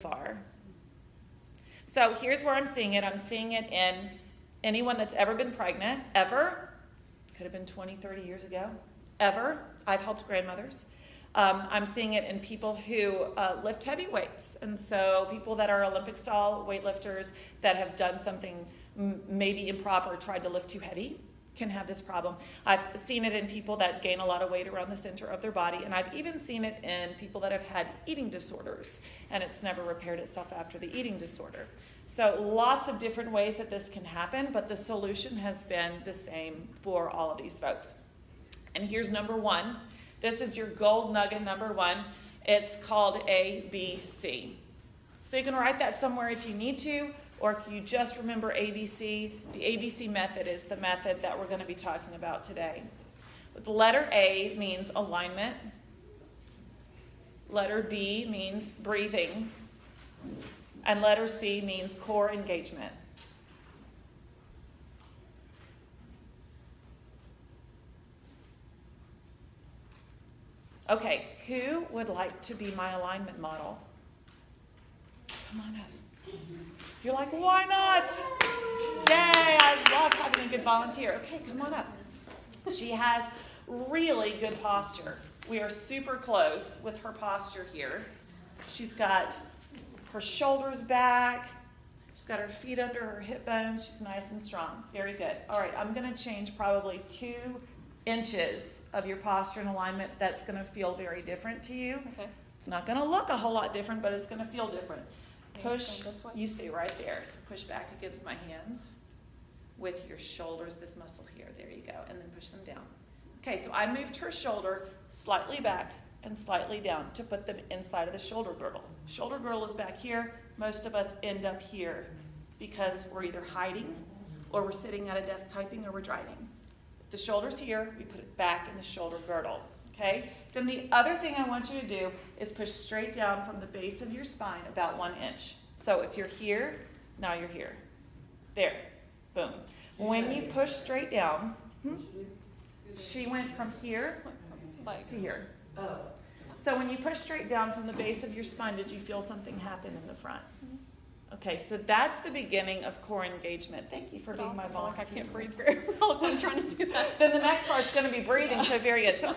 far. So here's where I'm seeing it. I'm seeing it in anyone that's ever been pregnant, ever. Could have been 20, 30 years ago. Ever. I've helped grandmothers. I'm seeing it in people who lift heavy weights. And so people that are Olympic-style weightlifters that have done something maybe improper, tried to lift too heavy, can have this problem. I've seen it in people that gain a lot of weight around the center of their body, and I've even seen it in people that have had eating disorders, and it's never repaired itself after the eating disorder. So lots of different ways that this can happen, but the solution has been the same for all of these folks. And here's number one. This is your gold nugget number one. It's called ABC. So you can write that somewhere if you need to, or if you just remember ABC, the ABC method is the method that we're going to be talking about today. But the letter A means alignment. Letter B means breathing. And letter C means core engagement. Okay, who would like to be my alignment model? Come on up. You're like, why not? Yay, I love having a good volunteer. Okay, come on up. She has really good posture. We are super close with her posture here. She's got her shoulders back. She's got her feet under her hip bones. She's nice and strong. Very good. All right, I'm going to change probably 2 inches of your posture and alignment. That's going to feel very different to you. Okay. It's not going to look a whole lot different, but it's going to feel different. Push, this way? you stay right there. Push back against my hands with your shoulders, this muscle here. There you go. And then push them down. Okay, so I moved her shoulder slightly back and slightly down to put them inside of the shoulder girdle. Shoulder girdle is back here. Most of us end up here because we're either hiding or we're sitting at a desk typing or we're driving. If the shoulder's here, we put it back in the shoulder girdle. Okay? Then the other thing I want you to do is push straight down from the base of your spine about 1 inch. So if you're here, now you're here. There. Boom. When you push straight down, she went from here to here. So when you push straight down from the base of your spine, did you feel something happen in the front? Okay, so that's the beginning of core engagement. Thank you for being my volunteer. I can't breathe very well if I'm trying to do that. Then the next part's going to be breathing, so very good. So